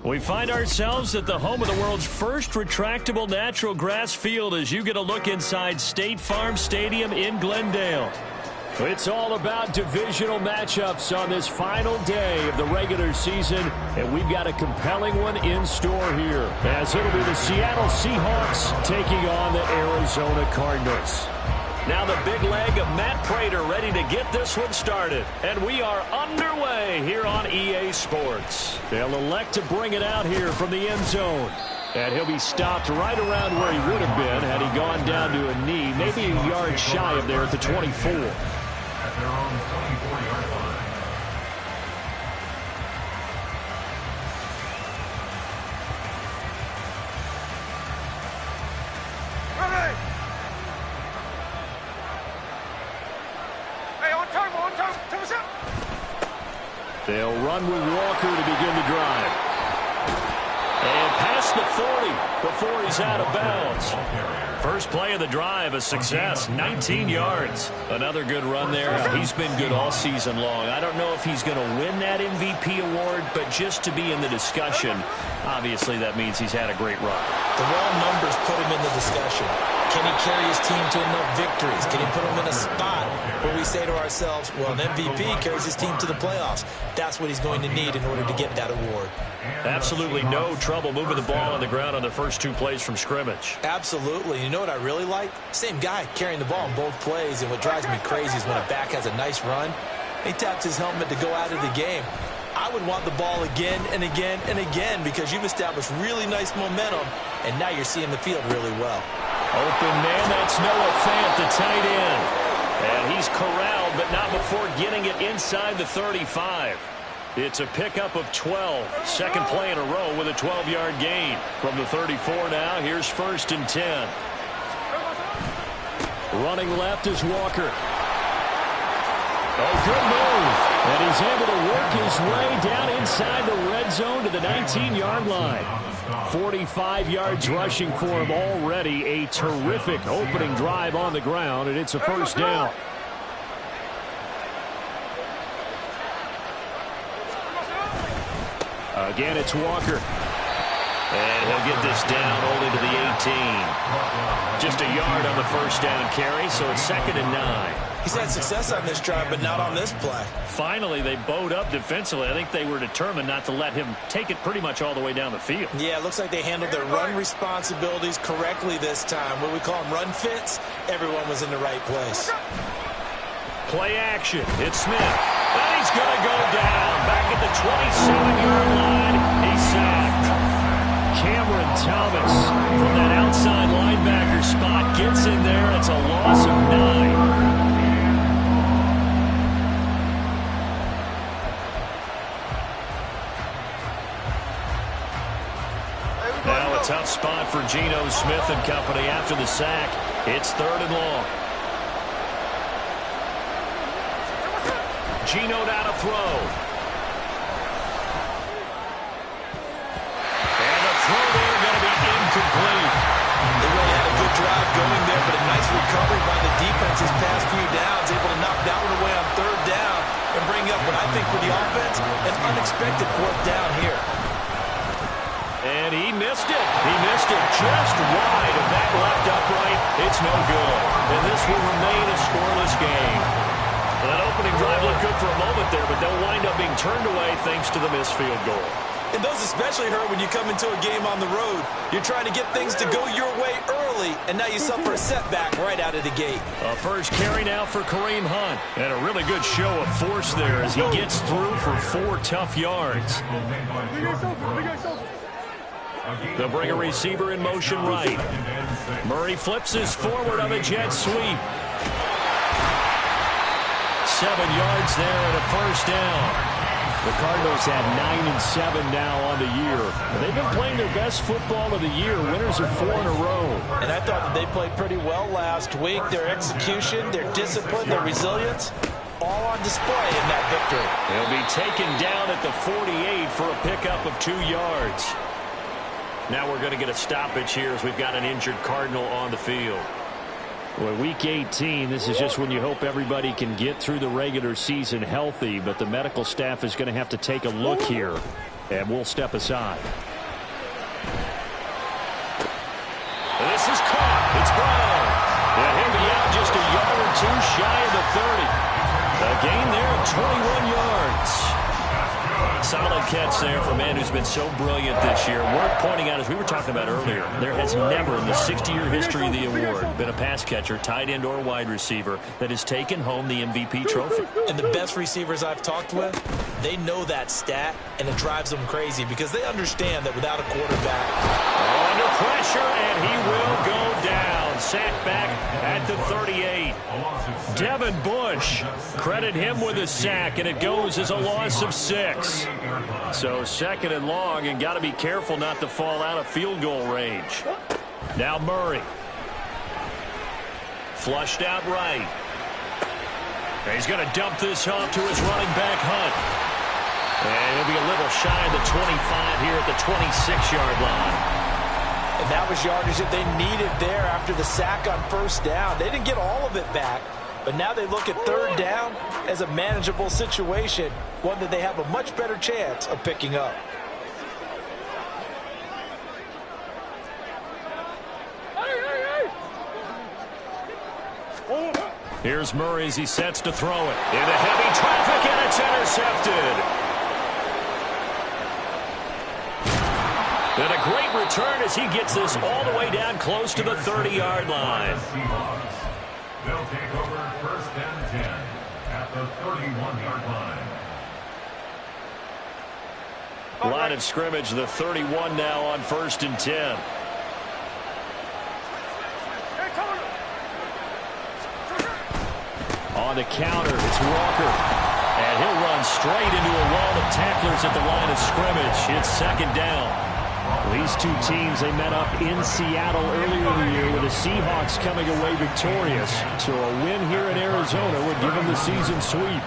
We find ourselves at the home of the world's first retractable natural grass field as you get a look inside State Farm Stadium in Glendale. It's all about divisional matchups on this final day of the regular season, and we've got a compelling one in store here, as it'll be the Seattle Seahawks taking on the Arizona Cardinals. Now the big leg of Matt Prater ready to get this one started, and we are underway here on EA Sports. They'll elect to bring it out here from the end zone. And he'll be stopped right around where he would have been had he gone down to a knee, maybe a yard shy of there at the 24. At their own 24-yard line. Ready! Hey, on time, turn us up! They'll run with Walker to begin the drive. And past the 40 before he's out of bounds. First play of the drive, a success, 19 yards. Another good run there. He's been good all season long. I don't know if he's going to win that MVP award, but just to be in the discussion, obviously that means he's had a great run. The raw numbers put him in the discussion. Can he carry his team to enough victories? Can he put them in a spot where we say to ourselves, well, an MVP carries his team to the playoffs. That's what he's going to need in order to get that award. Absolutely no trouble moving the ball on the ground on the first two plays from scrimmage. Absolutely. You know what I really like? Same guy carrying the ball in both plays, and what drives me crazy is when a back has a nice run, he taps his helmet to go out of the game. I would want the ball again and again and again because you've established really nice momentum, and now you're seeing the field really well. Open man, that's Noah Fant, the tight end. And he's corralled, but not before getting it inside the 35. It's a pickup of 12. Second play in a row with a 12-yard gain. From the 34 now, here's 1st and 10. Running left is Walker. Oh, good move. And he's able to work his way down inside the red zone to the 19-yard line. 45 yards rushing for him already. A terrific opening drive on the ground, and it's a first down. Again, it's Walker. And he'll get this down only to the 18. Just a yard on the first down carry, so it's 2nd and 9. He's had success on this drive, but not on this play. Finally, they bowed up defensively. I think they were determined not to let him take it pretty much all the way down the field. Yeah, it looks like they handled their run responsibilities correctly this time. What we call them run fits, everyone was in the right place. Play action. It's Smith. And he's going to go down. Back at the 27-yard line. He's sacked. Cameron Thomas from that outside linebacker spot gets in there. It's a loss of 9. Now a tough spot for Geno Smith and company after the sack. It's 3rd and long. Geno down to throw. And the throw there going to be incomplete. They really had a good drive going there, but a nice recovery by the defense his past few downs, able to knock that one away on 3rd down and bring up what I think for the offense, an unexpected 4th down here. And he missed it. He missed it just wide of that left upright. It's no good. And this will remain a scoreless game. Well, that opening drive looked good for a moment there, but they'll wind up being turned away thanks to the missed field goal. And those especially hurt when you come into a game on the road. You're trying to get things to go your way early, and now you suffer a setback right out of the gate. A first carry now for Kareem Hunt. And a really good show of force there as he gets through for 4 tough yards. They'll bring a receiver in motion right. Murray flips his forward on a jet sweep. 7 yards there and a first down. The Cardinals had 9-7 now on the year. They've been playing their best football of the year. Winners of 4 in a row. And I thought that they played pretty well last week. Their execution, their discipline, their resilience, all on display in that victory. They'll be taken down at the 48 for a pickup of 2 yards. Now we're going to get a stoppage here as we've got an injured Cardinal on the field. Well, week 18, this is just when you hope everybody can get through the regular season healthy, but the medical staff is going to have to take a look here. And we'll step aside. This is caught. It's Brown. And he'll be out just a yard or two shy of the 30. A gain there of 21 yards. Solid catch there for a man who's been so brilliant this year. Worth pointing out, as we were talking about earlier, there has never in the 60-year history of the award been a pass catcher, tight end, or wide receiver that has taken home the MVP trophy. And the best receivers I've talked with, they know that stat, and it drives them crazy because they understand that without a quarterback. Under pressure, and he will go down. Sacked back at the 38. Devin Bush, credit him with a sack, and it goes as a loss of 6. So second and long, and got to be careful not to fall out of field goal range. Now Murray. Flushed out right. He's going to dump this off to his running back, Hunt. And he'll be a little shy of the 25 here at the 26-yard line. And that was yardage that they needed there after the sack on first down. They didn't get all of it back, but now they look at third down as a manageable situation, one that they have a much better chance of picking up. Here's Murray as he sets to throw it. Into heavy traffic, and it's intercepted. And a great return as he gets this all the way down close to the 30-yard line. They'll take over first and 10 at the 31-yard line. Line of scrimmage, the 31 now on first and 10. On the counter, it's Walker. And he'll run straight into a wall of tacklers at the line of scrimmage. It's second down. These two teams, they met up in Seattle earlier in the year with the Seahawks coming away victorious. So a win here in Arizona would give them the season sweep.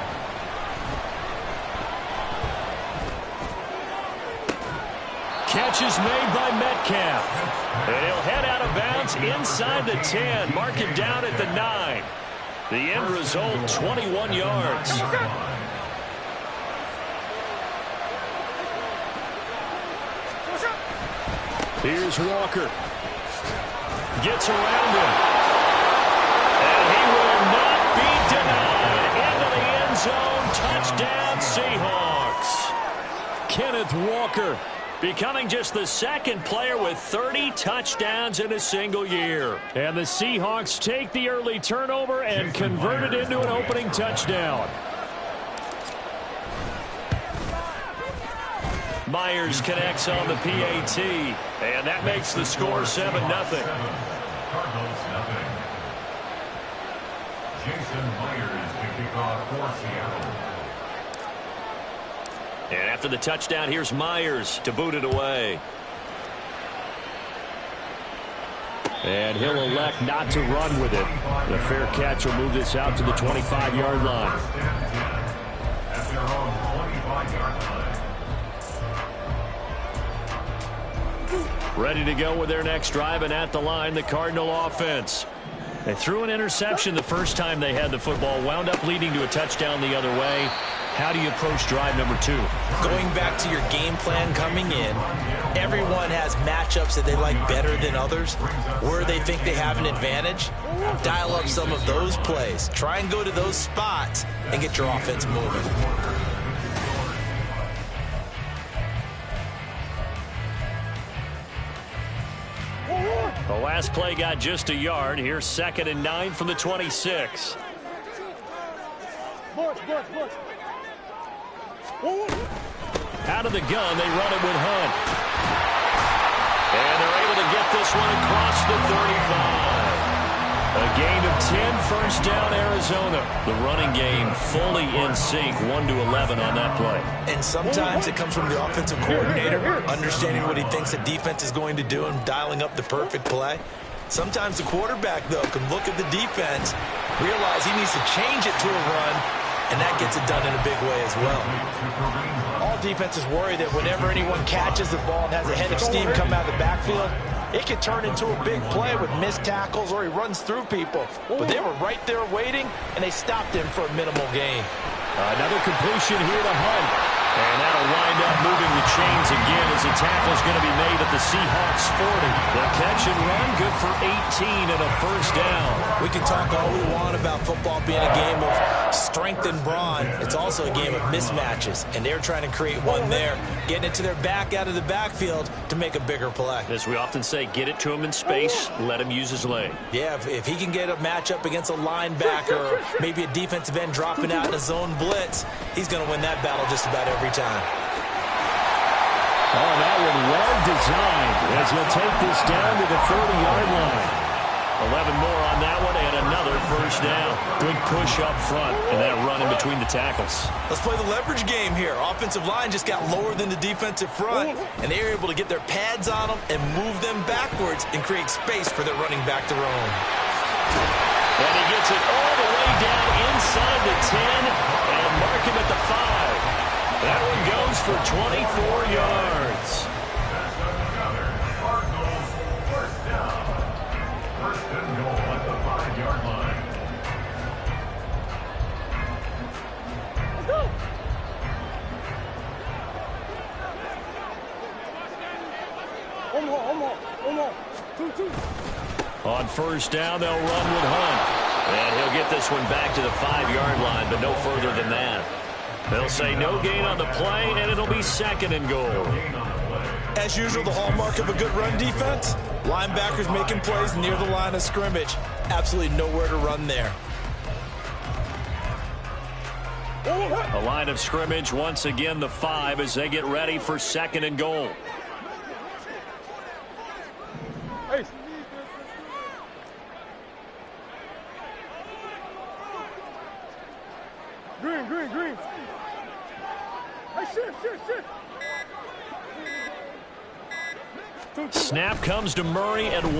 Catch is made by Metcalf. And he'll head out of bounds inside the 10. Mark him down at the 9. The end result, 21 yards. Here's Walker. Gets around him. And he will not be denied. Into the end zone. Touchdown, Seahawks. Kenneth Walker becoming just the second player with 30 touchdowns in a single year. And the Seahawks take the early turnover and convert it into an opening touchdown. Myers connects on the PAT, and that makes the score 7-0. Cardinals nothing. Jason Myers to kick off for Seattle. And after the touchdown, here's Myers to boot it away. And he'll elect not to run with it. The fair catch will move this out to the 25-yard line. At their own 25-yard line. Ready to go with their next drive, and at the line, the Cardinal offense. They threw an interception the first time they had the football, wound up leading to a touchdown the other way. How do you approach drive number 2? Going back to your game plan coming in, everyone has matchups that they like better than others, where they think they have an advantage. Dial up some of those plays. Try and go to those spots and get your offense moving. The last play got just a yard. Here's 2nd and 9 from the 26. Out of the gun, they run it with Hunt. And they're able to get this one across the 35. A gain of 10, first down, Arizona. The running game fully in sync, 1-11 on that play. And sometimes it comes from the offensive coordinator, understanding what he thinks the defense is going to do and dialing up the perfect play. Sometimes the quarterback, though, can look at the defense, realize he needs to change it to a run, and that gets it done in a big way as well. All defenses worry that whenever anyone catches the ball and has a head of steam come out of the backfield, it can turn into a big play with missed tackles or he runs through people. But they were right there waiting, and they stopped him for a minimal gain. Another completion here to Hunt. And that'll wind up moving the chains again as the tackle's going to be made at the Seahawks 40. The catch and run, good for 18 and a first down. We can talk all we want about football being a game of strength and brawn. It's also a game of mismatches, and they're trying to create one there, getting it to their back out of the backfield to make a bigger play. As we often say, get it to him in space, let him use his leg. Yeah, if he can get a matchup against a linebacker or maybe a defensive end dropping out in a zone blitz, he's going to win that battle just about every time. Oh, that one well designed as he'll take this down to the 40-yard line. 11 more on that one and another first down. Good push up front and that run in between the tackles. Let's play the leverage game here. Offensive line just got lower than the defensive front, and they were able to get their pads on them and move them backwards and create space for their running back to roam. And he gets it all the way down inside the 10 and mark him at the 5. That one goes for 24 yards. Cardinals first down. First and goal at the 5-yard line. On first down, they'll run with Hunt. And he'll get this one back to the 5-yard line, but no further than that. They'll say no gain on the play, and it'll be second and goal. As usual, the hallmark of a good run defense, linebackers making plays near the line of scrimmage. Absolutely nowhere to run there. A line of scrimmage, once again the 5 as they get ready for second and goal. Hey. Green. Hey, shift. Snap comes to Murray at 1.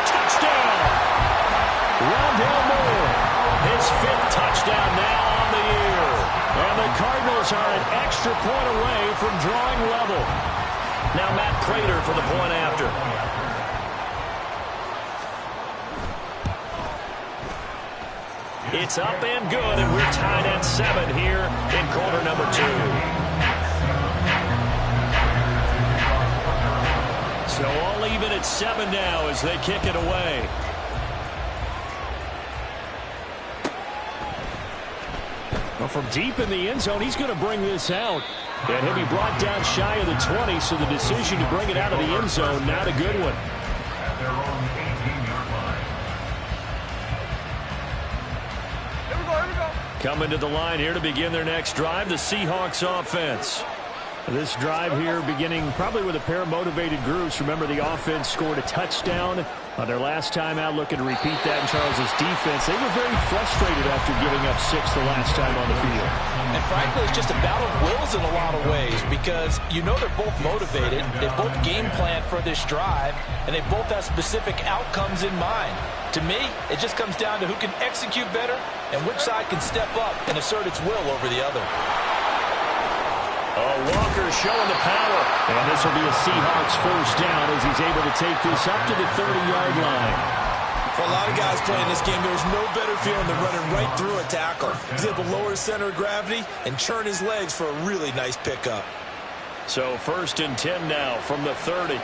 Touchdown! Rondale Moore, his 5th touchdown now on the year. And the Cardinals are an extra point away from drawing level. Now Matt Prater for the point after. It's up and good, and we're tied at 7 here in quarter number 2. So all even at 7 now as they kick it away. Well, from deep in the end zone, he's going to bring this out. And he'll be brought down shy of the 20, so the decision to bring it out of the end zone, not a good one. At their own 18-yard line. Here we go. Coming to the line here to begin their next drive, the Seahawks offense. This drive here beginning probably with a pair of motivated groups. Remember, the offense scored a touchdown on their last time out, looking to repeat that in Charles's defense. They were very frustrated after giving up 6 the last time on the field. And frankly, it's just a battle of wills in a lot of ways because you know they're both motivated. They both game plan for this drive, and they both have specific outcomes in mind. To me, it just comes down to who can execute better and which side can step up and assert its will over the other. Walker showing the power. And this will be a Seahawks first down as he's able to take this up to the 30-yard line. For a lot of guys playing this game, there's no better feeling than running right through a tackle. He's able to lower his center of gravity and churn his legs for a really nice pickup. So first and 10 now from the 30.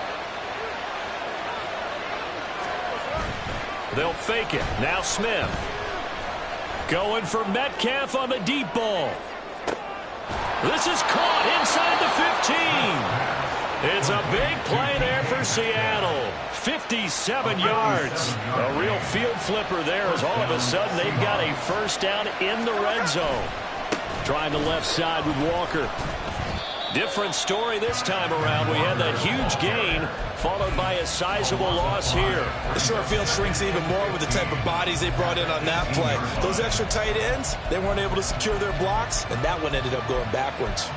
They'll fake it. Now Smith. Going for Metcalf on the deep ball. This is caught inside the 15. It's a big play there for Seattle. 57 yards. A real field flipper there as all of a sudden they've got a first down in the red zone. Trying the left side with Walker. Different story this time around. We had that huge gain followed by a sizable loss here. The short field shrinks even more with the type of bodies they brought in on that play. Those extra tight ends, they weren't able to secure their blocks, and that one ended up going backwards.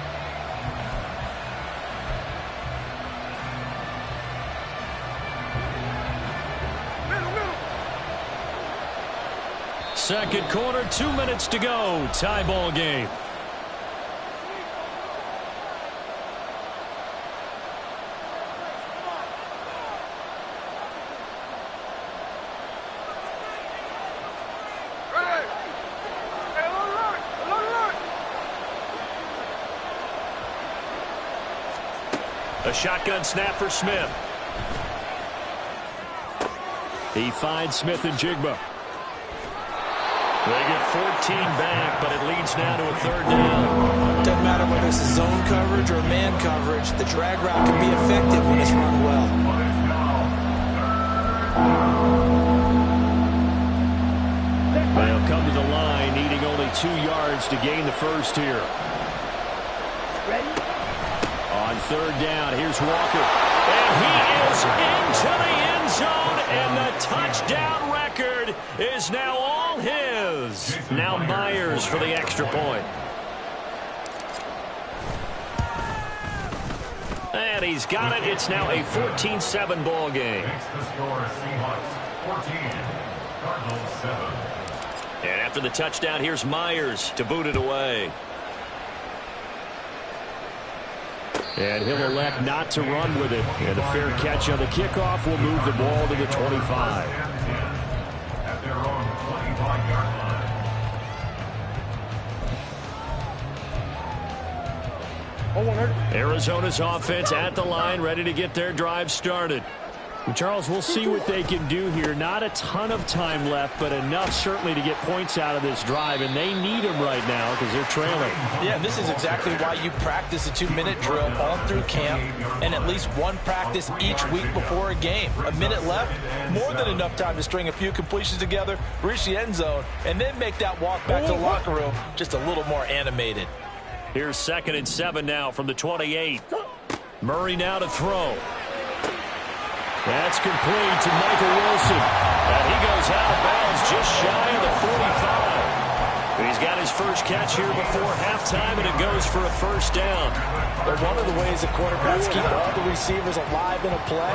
Second quarter, 2 minutes to go. Tie ball game. A shotgun snap for Smith. He finds Smith and Jigba. They get 14 back, but it leads now to a third down. Doesn't matter whether it's a zone coverage or man coverage. The drag route can be effective when it's run well. They'll come to the line, needing only 2 yards to gain the first here. On third down, here's Walker. And he is into the end zone, and the touchdown record is now all his. Now Myers for the extra point. And he's got it. It's now a 14-7 ball game. Makes the score Seahawks 14, Cardinals 7. And after the touchdown, here's Myers to boot it away. And he'll elect not to run with it. And a fair catch on the kickoff will move the ball to the 25. At their own 25-yard line. Arizona's offense at the line, ready to get their drive started. And Charles, we'll see what they can do here. Not a ton of time left, but enough certainly to get points out of this drive, and they need them right now because they're trailing. Yeah, and this is exactly why you practice a 2-minute drill all through camp and at least one practice each week before a game. A minute left, more than enough time to string a few completions together, reach the end zone, and then make that walk back to the locker room just a little more animated. Here's 2nd and 7 now from the 28. Murray now to throw. That's complete to Michael Wilson. And he goes out of bounds just shy of the 45. He's got his first catch here before halftime, and it goes for a first down. But one of the ways that quarterbacks keep all the receivers alive in a play,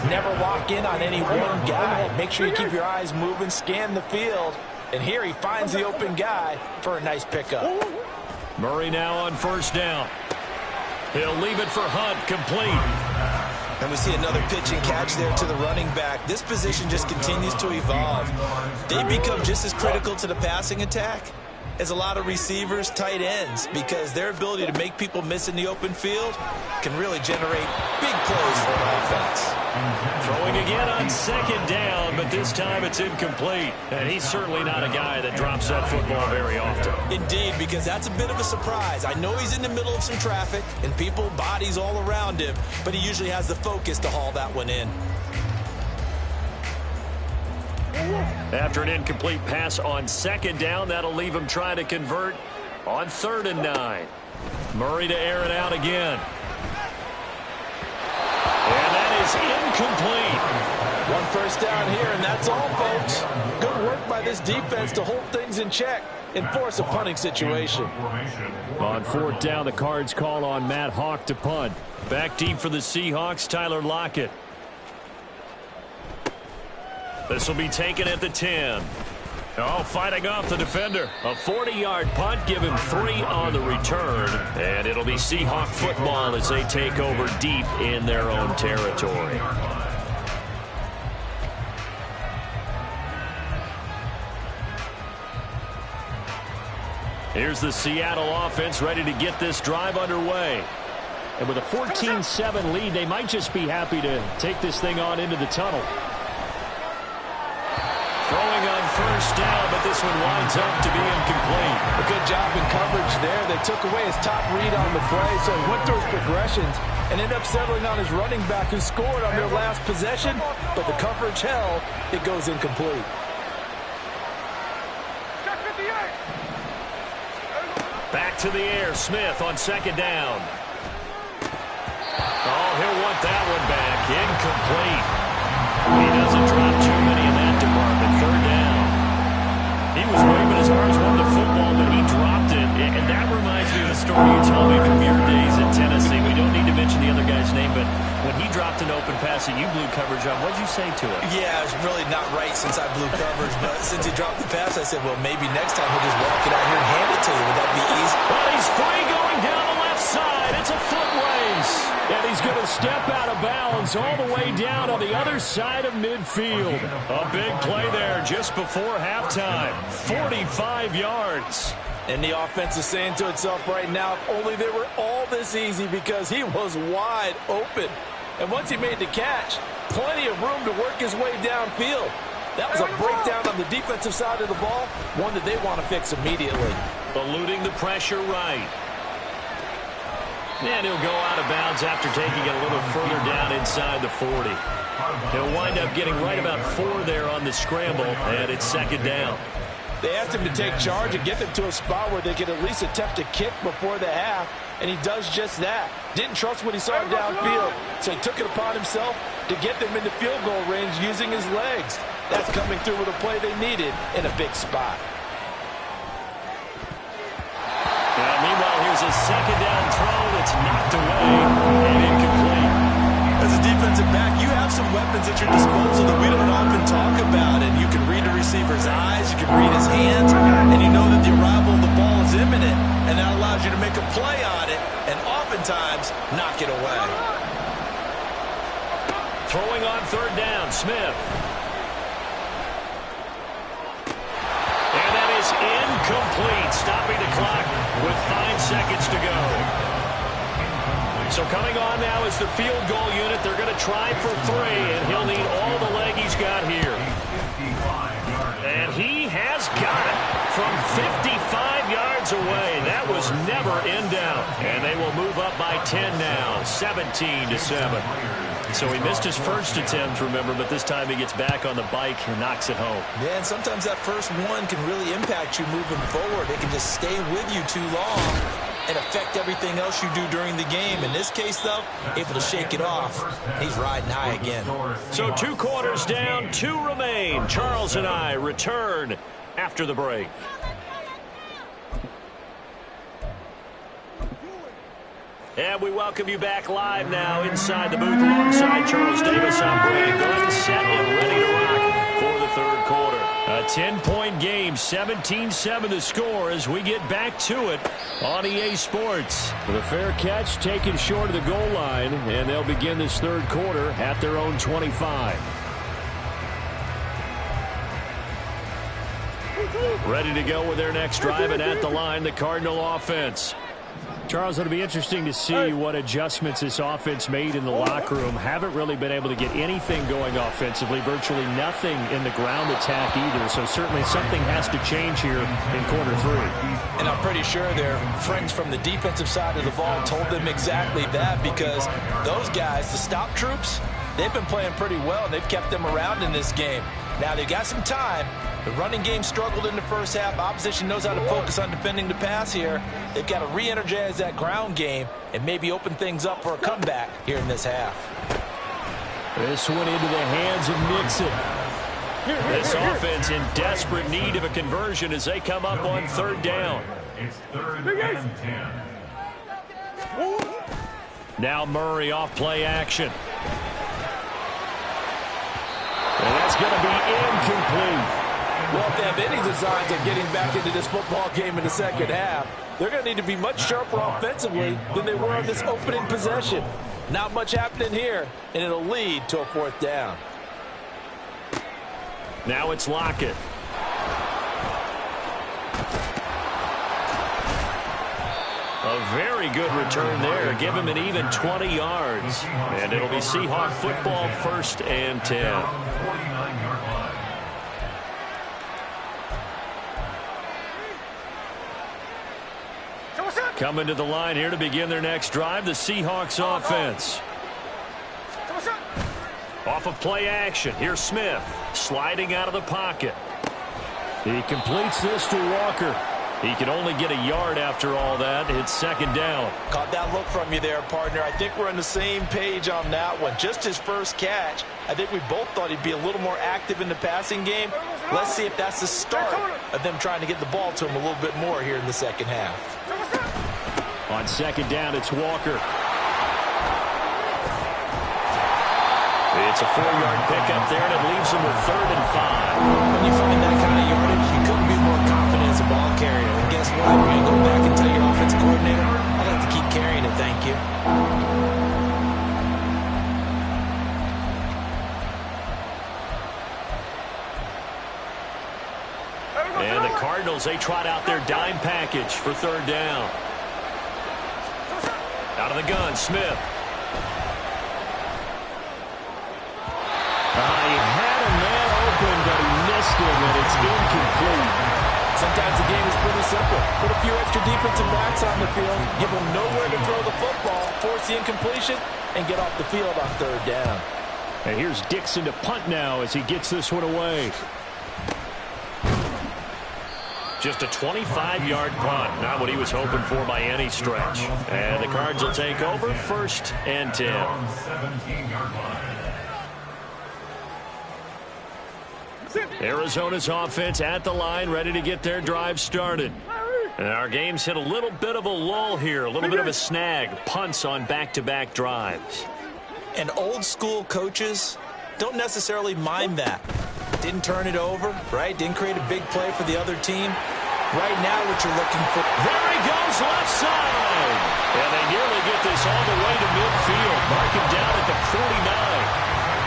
never lock in on any one guy. Make sure you keep your eyes moving, scan the field. And here he finds the open guy for a nice pickup. Murray now on first down. He'll leave it for Hunt, complete. And we see another pitch and catch there to the running back. This position just continues to evolve. They become just as critical to the passing attack as a lot of receivers, tight ends, because their ability to make people miss in the open field can really generate big plays for an offense. Throwing again on 2nd down, but this time it's incomplete. And he's certainly not a guy that drops that football very often. Indeed, because that's a bit of a surprise. I know he's in the middle of some traffic and people, bodies all around him, but he usually has the focus to haul that one in. After an incomplete pass on 2nd down, that'll leave him trying to convert on 3rd and 9. Murray to air it out again. And that is incomplete. One first down here, and that's all, folks. Good work by this defense to hold things in check and force a punting situation. On 4th down, the Cards call on Matt Hawk to punt. Back deep for the Seahawks, Tyler Lockett. This will be taken at the 10. Oh, fighting off the defender. A 40-yard punt, give him 3 on the return. And it'll be Seahawk football as they take over deep in their own territory. Here's the Seattle offense ready to get this drive underway. And with a 14-7 lead, they might just be happy to take this thing on into the tunnel. Throwing on first down, but this one winds up to be incomplete. A good job in coverage there. They took away his top read on the play, so he went through his progressions and ended up settling on his running back who scored on their last possession, but the coverage held. It goes incomplete. Back to the air, Smith on 2nd down. Oh, he'll want that one back. Incomplete. He doesn't drop too many in that department. 3rd down. He was waving his arms on the football, but he dropped it. And that reminds me of the story you told me from your days in Tennessee. We don't need to mention the other guy's name, but when he dropped an open pass and you blew coverage on, what did you say to it? Yeah, it's really not right since I blew coverage, but since he dropped the pass, I said, well, maybe next time he'll just walk it out here and hand it to you. Would that be easy? Well, he's free going down the left side. It's a foot race. And he's going to step out of bounds all the way down on the other side of midfield. A big play there just before halftime. 45 yards. And the offense is saying to itself right now, if only they were all this easy, because he was wide open. And once he made the catch, plenty of room to work his way downfield. That was a breakdown on the defensive side of the ball, one that they want to fix immediately. Eluding the pressure right. And he'll go out of bounds after taking it a little further down inside the 40. He'll wind up getting right about 4 there on the scramble, and it's second down. They asked him to take charge and get them to a spot where they could at least attempt a kick before the half, and he does just that. Didn't trust what he saw downfield, so he took it upon himself to get them into field goal range using his legs. That's coming through with a play they needed in a big spot. Meanwhile, here's a second down throw that's knocked away and incomplete. As a defensive back, you have some weapons at your disposal that we don't often talk about. And you can read a receiver's eyes, you can read his hands, and you know that the arrival of the ball is imminent. And that allows you to make a play on it and oftentimes knock it away. Throwing on third down, Smith. And that is incomplete, stopping the clock with 5 seconds to go. So coming on now is the field goal unit. They're going to try for 3, and he'll need all the leg he's got here. And he has got it from 55 yards away. That was never in doubt. And they will move up by 10 now, 17-7. So he missed his first attempt, remember, but this time he gets back on the bike and knocks it home. Yeah, and sometimes that first one can really impact you moving forward. It can just stay with you too long and affect everything else you do during the game. In this case, though, able to shake it off. He's riding high again. So 2 quarters down, 2 remain. Charles and I return after the break. And we welcome you back live now inside the booth alongside Charles Davis. I'm Brady Gunn, set and ready to rock for the third quarter. A 10-point game, 17-7 the score as we get back to it on EA Sports. The fair catch taken short of the goal line, and they'll begin this third quarter at their own 25. Ready to go with their next drive, and at the line, the Cardinal offense. Charles, it'll be interesting to see what adjustments this offense made in the locker room. Haven't really been able to get anything going offensively, virtually nothing in the ground attack either. So certainly something has to change here in quarter 3. And I'm pretty sure their friends from the defensive side of the ball told them exactly that, because those guys, the stop troops, they've been playing pretty well. They've kept them around in this game. Now they've got some time. The running game struggled in the first half. Opposition knows how to focus on defending the pass here. They've got to re-energize that ground game and maybe open things up for a comeback here in this half. This one into the hands of Nixon. This offense in desperate need of a conversion as they come up on third down. It's 3rd and 10. Now Murray off play action. And that's going to be incomplete. Well, if they have any designs of getting back into this football game in the second half, they're going to need to be much sharper offensively than they were on this opening possession. Not much happening here, and it'll lead to a 4th down. Now it's Lockett. A very good return there. Give him an even 20 yards. And it'll be Seahawk football, 1st and 10. Coming to the line here to begin their next drive, the Seahawks offense. Off of play action, here's Smith, sliding out of the pocket. He completes this to Walker. He can only get a yard after all that. It's 2nd down. Caught that look from you there, partner. I think we're on the same page on that one. Just his first catch. I think we both thought he'd be a little more active in the passing game. Let's see if that's the start of them trying to get the ball to him a little bit more here in the second half. On 2nd down, it's Walker. It's a 4-yard pickup there, and it leaves him with 3rd and 5. When you find that kind of yardage, you couldn't be more confident as a ball carrier. And guess what? You're going to go back and tell your offensive coordinator, I'd like to keep carrying it, thank you. And the Cardinals, they trot out their dime package for third down. Out of the gun, Smith. He had a man open, but he missed him, and it's incomplete. Sometimes the game is pretty simple. Put a few extra defensive backs on the field, give them nowhere to throw the football, force the incompletion, and get off the field on third down. And here's Dixon to punt now as he gets this one away. Just a 25-yard punt. Not what he was hoping for by any stretch. And the Cards will take over, 1st and 10. 17-yard line. Arizona's offense at the line, ready to get their drive started. And our game's hit a little bit of a lull here, a little bit of a snag. Punts on back-to-back drives. And old-school coaches don't necessarily mind that. Didn't turn it over, right? Didn't create a big play for the other team. Right now, what you're looking for. There he goes, left side. And they nearly get this all the way to midfield. Mark him down at the 49.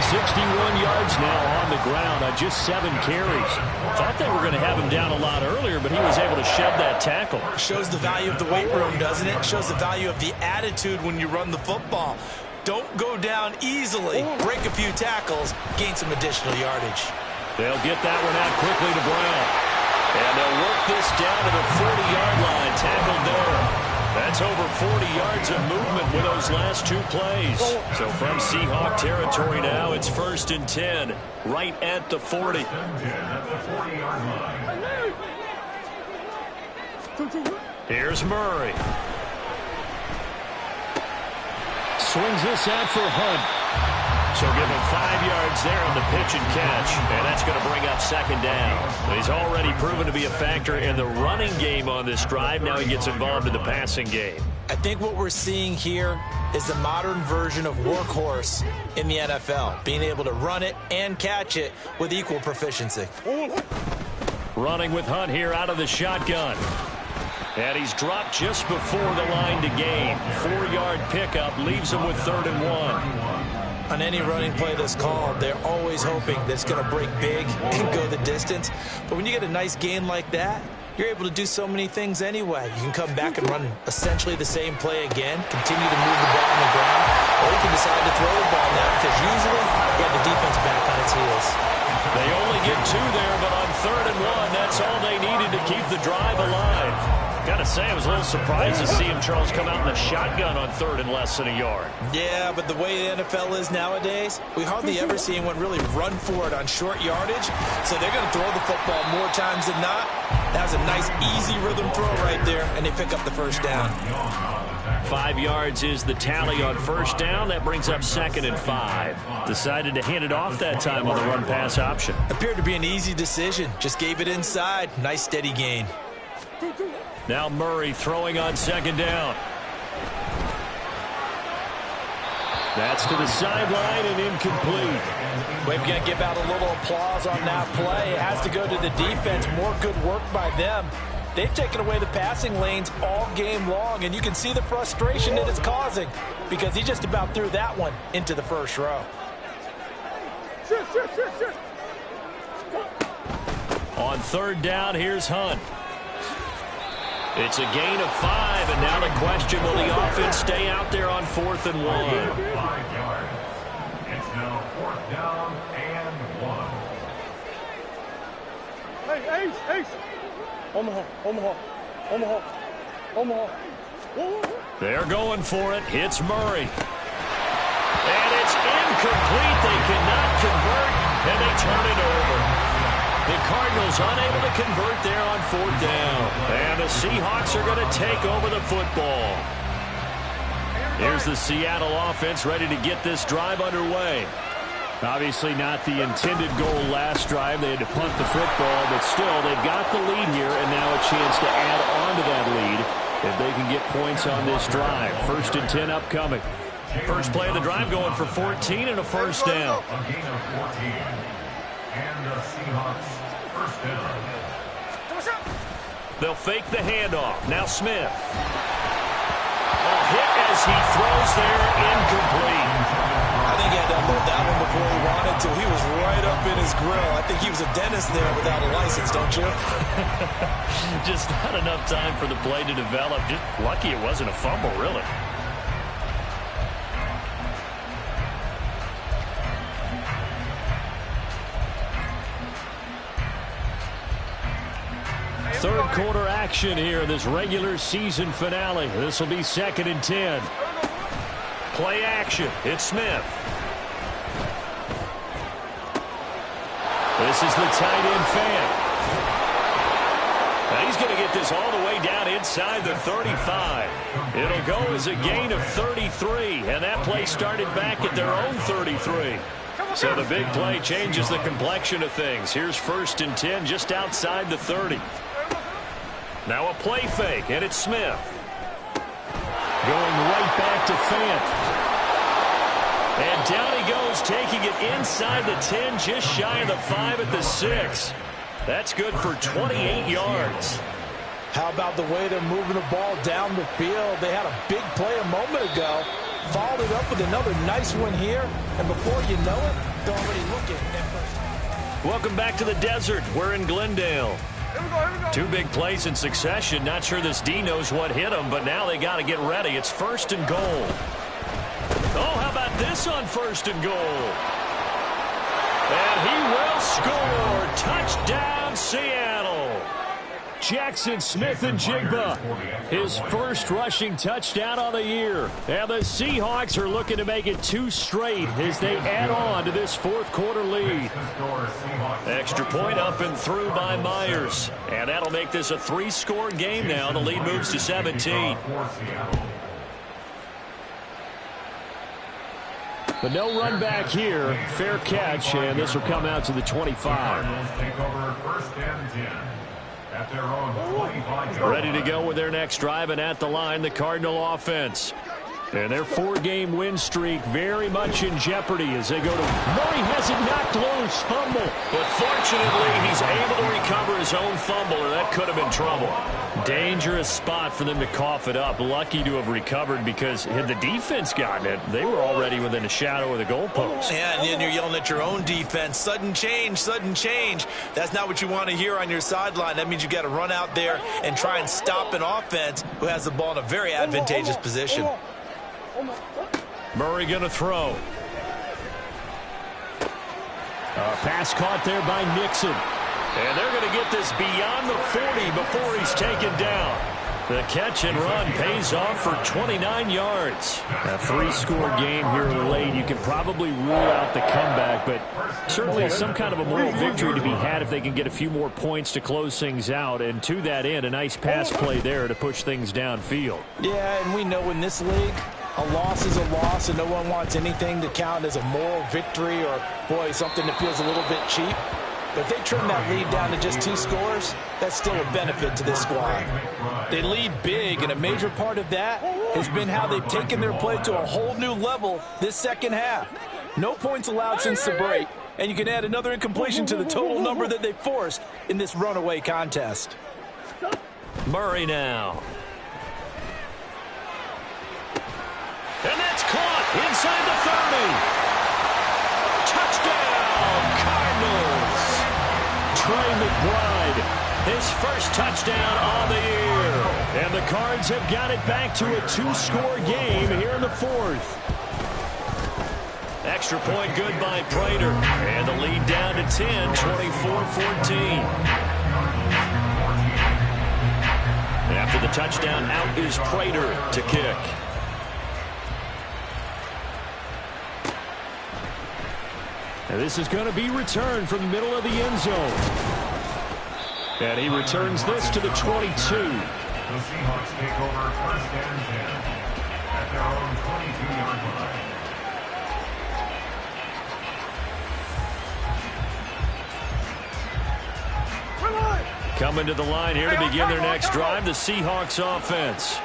61 yards now on the ground on just 7 carries. Thought they were going to have him down a lot earlier, but he was able to shed that tackle. Shows the value of the weight room, doesn't it? Shows the value of the attitude when you run the football. Don't go down easily. Break a few tackles, gain some additional yardage. They'll get that one out quickly to Brown. And they'll work this down to the 40-yard line. Tackled there. That's over 40 yards of movement with those last 2 plays. So from Seahawk territory now, it's 1st and 10, right at the 40. 1st and 10 at the 40-yard line. Here's Murray. Swings this out for Hunt. So give him 5 yards there on the pitch and catch. And that's going to bring up 2nd down. He's already proven to be a factor in the running game on this drive. Now he gets involved in the passing game. I think what we're seeing here is the modern version of workhorse in the NFL. Being able to run it and catch it with equal proficiency. Running with Hunt here out of the shotgun. And he's dropped just before the line to gain. 4-yard pickup leaves him with 3rd and 1. On any running play that's called, they're always hoping that it's going to break big and go the distance. But when you get a nice gain like that, you're able to do so many things anyway. You can come back and run essentially the same play again, continue to move the ball on the ground, or you can decide to throw the ball now because usually you have the defense back on its heels. They only get 2 there, but on 3rd and 1, that's all they needed to keep the drive alive. Gotta say, I was a little surprised to see him, Charles, come out in the shotgun on 3rd and less than a yard. Yeah, but the way the NFL is nowadays, we hardly ever see anyone really run for it on short yardage. So they're going to throw the football more times than not. That was a nice, easy rhythm throw right there, and they pick up the 1st down. 5 yards is the tally on 1st down. That brings up 2nd and 5. Decided to hand it off that time on the run-pass option. Appeared to be an easy decision. Just gave it inside. Nice, steady gain. Now Murray throwing on 2nd down. That's to the sideline and incomplete. We're going to give out a little applause on that play. It has to go to the defense. More good work by them. They've taken away the passing lanes all game long, and you can see the frustration that it's causing because he just about threw that one into the 1st row. On 3rd down, here's Hunt. It's a gain of 5, and now the question, will the offense stay out there on 4th and 1? 5 yards. It's now 4th down and 1. Hey, Ace. Omaha. They're going for it. Hits Murray. And it's incomplete. They cannot convert, and they turn it over. The Cardinals unable to convert there on 4th down. And the Seahawks are going to take over the football. Here's the Seattle offense ready to get this drive underway. Obviously not the intended goal last drive. They had to punt the football, but still they've got the lead here and now a chance to add on to that lead if they can get points on this drive. 1st and 10 upcoming. First play of the drive going for 14 and a 1st down. A gain of 14. And the Seahawks 1st down. They'll fake the handoff. Now Smith. A hit as he throws there, incomplete. I think he had to unload that one before he wanted until he was right up in his grill. I think he was a dentist there without a license, don't you? Just not enough time for the play to develop. Just lucky it wasn't a fumble, really. Third quarter action here in this regular season finale. This will be 2nd and 10. Play action. It's Smith. This is the tight end fan. Now he's going to get this all the way down inside the 35. It'll go as a gain of 33, and that play started back at their own 33. So the big play changes the complexion of things. Here's 1st and 10 just outside the 30. Now a play fake, and it's Smith. Going right back to Fant. And down he goes, taking it inside the 10, just shy of the 5 at the 6. That's good for 28 yards. How about the way they're moving the ball down the field? They had a big play a moment ago. Followed it up with another nice one here. And before you know it, they're already looking at first. Welcome back to the desert. We're in Glendale. Two big plays in succession. Not sure this D knows what hit them, but now they got to get ready. It's 1st and goal. Oh, how about this on 1st and goal? And he will score. Touchdown, Seattle. Jackson Smith-Njigba, his first rushing touchdown on the year. And the Seahawks are looking to make it 2 straight as they add on to this 4th quarter lead. Extra point up and through by Myers. And that'll make this a 3-score game now. The lead moves to 17. But no run back here. Fair catch, and this will come out to the 25. Ready to go with their next drive, and at the line, the Cardinal offense. And their 4-game win streak very much in jeopardy as they go to... Murray has it knocked loose. Fumble. But fortunately, he's able to recover his own fumble, or that could have been trouble. Dangerous spot for them to cough it up. Lucky to have recovered because had the defense gotten it, they were already within a shadow of the goalpost. Yeah, and then you're yelling at your own defense. Sudden change, sudden change. That's not what you want to hear on your sideline. That means you've got to run out there and try and stop an offense who has the ball in a very advantageous position. Murray going to throw. Pass caught there by Nixon. And they're going to get this beyond the 40 before he's taken down. The catch and run pays off for 29 yards. A 3-score game here late. You can probably rule out the comeback, but certainly some kind of a moral victory to be had if they can get a few more points to close things out. And to that end, a nice pass play there to push things downfield. Yeah, and we know in this league, a loss is a loss, and no one wants anything to count as a moral victory or, boy, something that feels a little bit cheap. But if they trim that lead down to just 2 scores, that's still a benefit to this squad. They lead big, and a major part of that has been how they've taken their play to a whole new level this second half. No points allowed since the break, and you can add another incompletion to the total number that they forced in this runaway contest. Murray now. And that's caught inside the 30. Touchdown, Cardinals. Trey McBride, his first touchdown on the year. And the Cards have got it back to a 2-score game here in the 4th. Extra point good by Prater. And the lead down to 10, 24-14. After the touchdown, out is Prater to kick. And this is going to be returned from the middle of the end zone. And he returns this to the 22. The Seahawks take over 1st and 10 at their own 22-yard line. Coming to the line here to begin their next drive, the Seahawks offense.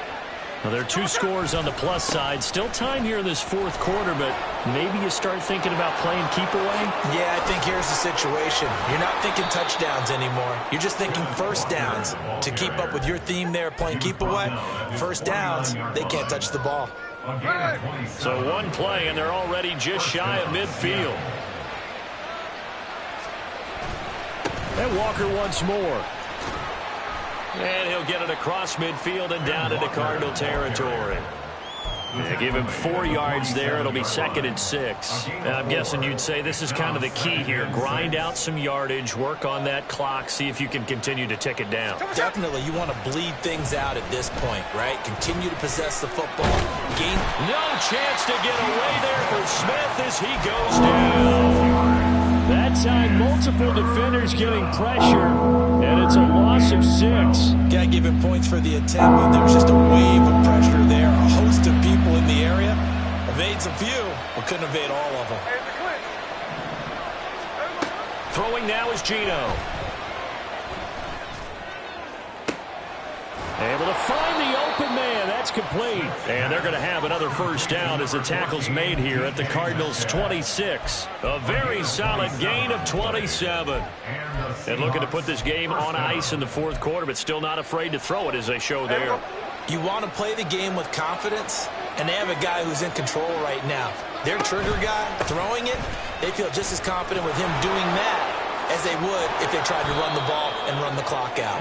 Now, there are 2 scores on the plus side. Still time here in this 4th quarter, but maybe you start thinking about playing keep away? Yeah, I think here's the situation. You're not thinking touchdowns anymore. You're just thinking first downs. To keep up with your theme there, playing keep away, first downs, they can't touch the ball. So one play, and they're already just shy of midfield. And Walker once more. And he'll get it across midfield and down into Cardinal territory. Yeah, give him 4 yards there. It'll be 2nd and 6. I'm guessing you'd say this is kind of the key here. Grind out some yardage, work on that clock, see if you can continue to tick it down. Definitely, you want to bleed things out at this point, right? Continue to possess the football. Gain. No chance to get away there for Smith as he goes down. That time, multiple defenders getting pressure, and it's a loss of 6. Got to give him points for the attempt, but there's just a wave of pressure there. A host of people in the area. Evades a few, but couldn't evade all of them. Throwing now is Gino. Able to find the open man. That's complete. And they're going to have another first down as the tackle's made here at the Cardinals' 26. A very solid gain of 27. And looking to put this game on ice in the 4th quarter, but still not afraid to throw it as they show there. You want to play the game with confidence, and they have a guy who's in control right now. Their trigger guy throwing it, they feel just as confident with him doing that as they would if they tried to run the ball and run the clock out.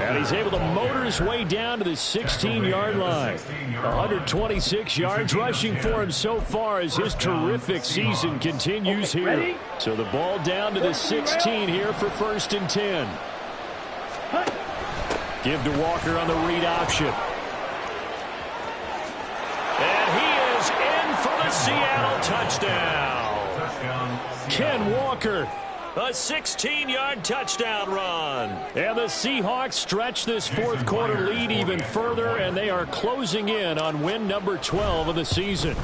And he's able to motor his way down to the 16-yard line. 126 yards rushing for him so far as his terrific season continues here. So the ball down to the 16 here for 1st and 10. Give to Walker on the read option. And he is in for the Seattle touchdown. Ken Walker. A 16-yard touchdown run. And the Seahawks stretch this 4th quarter lead even further, and they are closing in on win number 12 of the season.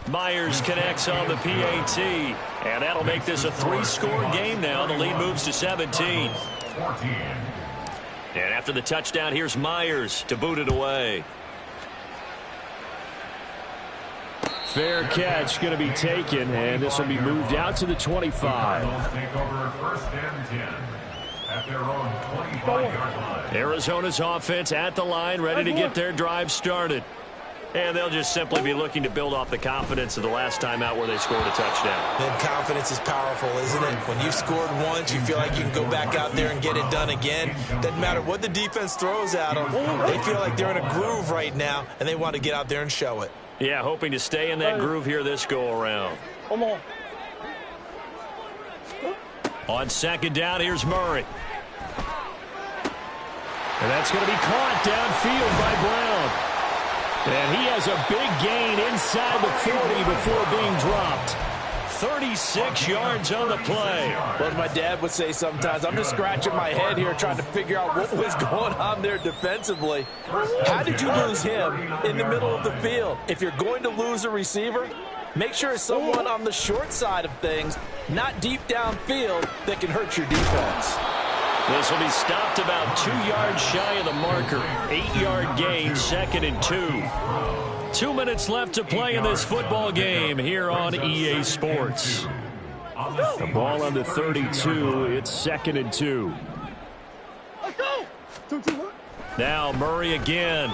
Myers connects on the PAT, and that'll make this a 3-score game now. The lead moves to 17. And after the touchdown, here's Myers to boot it away. Fair catch going to be taken, and this will be moved out to the 25. Arizona's offense at the line, ready to get their drive started. And they'll just simply be looking to build off the confidence of the last time out where they scored a touchdown. Then confidence is powerful, isn't it? When you've scored once, you feel like you can go back out there and get it done again. Doesn't matter what the defense throws at them. They feel like they're in a groove right now, and they want to get out there and show it. Yeah, hoping to stay in that groove here this go-around. On 2nd down, here's Murray. And that's going to be caught downfield by Brown. And he has a big gain inside the 40 before being dropped. 36 yards on the play. Well, as my dad would say sometimes, I'm just scratching my head here trying to figure out what was going on there defensively. How did you lose him in the middle of the field? If you're going to lose a receiver, make sure it's someone on the short side of things, not deep downfield, that can hurt your defense. This will be stopped about 2 yards shy of the marker. 8-yard gain, 2nd and 2. 2 minutes left to play in this football game here on EA Sports. The ball on the 32. It's 2nd and 2. Now Murray again.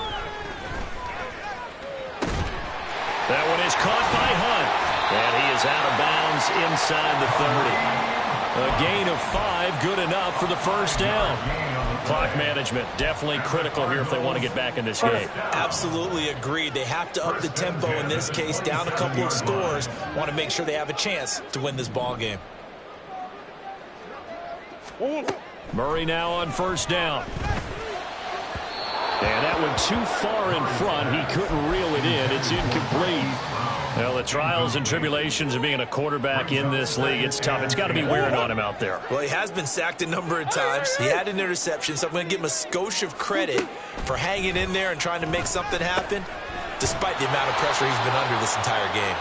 That one is caught by Hunt. And he is out of bounds inside the 30. A gain of 5, good enough for the first down. Clock management, definitely critical here if they want to get back in this game. Absolutely agreed. They have to up the tempo in this case, down a couple of scores. Want to make sure they have a chance to win this ball game. Murray now on 1st down. And that one too far in front. He couldn't reel it in. It's incomplete. Well, the trials and tribulations of being a quarterback in this league, it's tough. It's got to be wearing on him out there. Well, he has been sacked a number of times. He had an interception, so I'm going to give him a skosh of credit for hanging in there and trying to make something happen, despite the amount of pressure he's been under this entire game.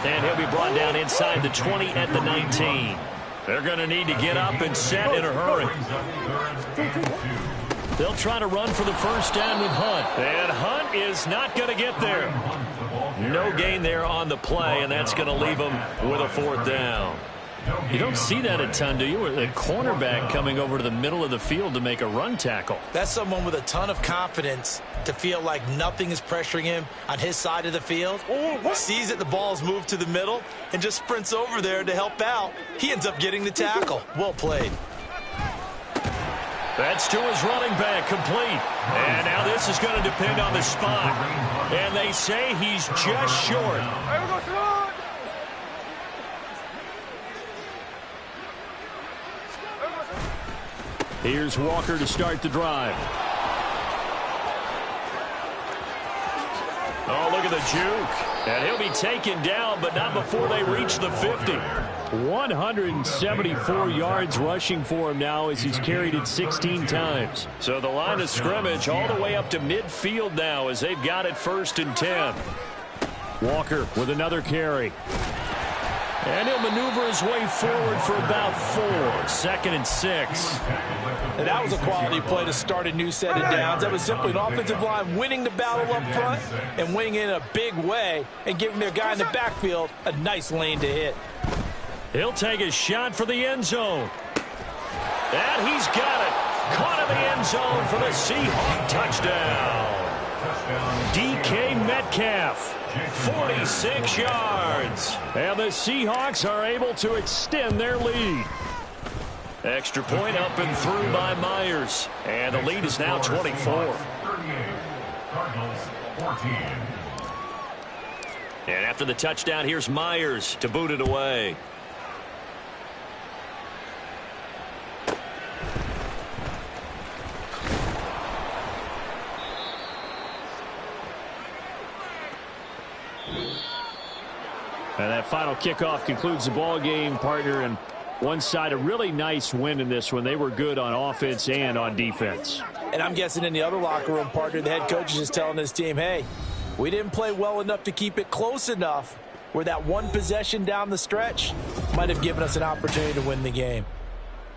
And he'll be brought down inside the 20 at the 19. They're going to need to get up and set in a hurry. They'll try to run for the first down with Hunt. And Hunt is not going to get there. No gain there on the play, and that's going to leave them with a 4th down. You don't see that a ton, do you? With a cornerback coming over to the middle of the field to make a run tackle. That's someone with a ton of confidence to feel like nothing is pressuring him on his side of the field. Sees that the ball is moved to the middle and just sprints over there to help out. He ends up getting the tackle. Well played. That's to his running back, complete. And now this is going to depend on the spot. And they say he's just short. Here's Walker to start the drive. Oh, look at the juke. And he'll be taken down, but not before they reach the 50. 174 yards rushing for him now as he's carried it 16 times. So the line of scrimmage all the way up to midfield now as they've got it 1st and 10. Walker with another carry. And he'll maneuver his way forward for about 4. 2nd and 6. And that was a quality play to start a new set of downs. That was simply an offensive line winning the battle up front and winning in a big way and giving their guy in the backfield a nice lane to hit. He'll take a shot for the end zone. And he's got it. Caught in the end zone for the Seahawk touchdown. DK Metcalf, 46 yards. And the Seahawks are able to extend their lead. Extra point up and through by Myers. And the lead is now 24. 38. Cardinals 14. And after the touchdown, here's Myers to boot it away. And that final kickoff concludes the ball game, partner. And one side, a really nice win in this one. They were good on offense and on defense. And I'm guessing in the other locker room, partner, the head coach is just telling his team, hey, we didn't play well enough to keep it close enough where that one possession down the stretch might have given us an opportunity to win the game.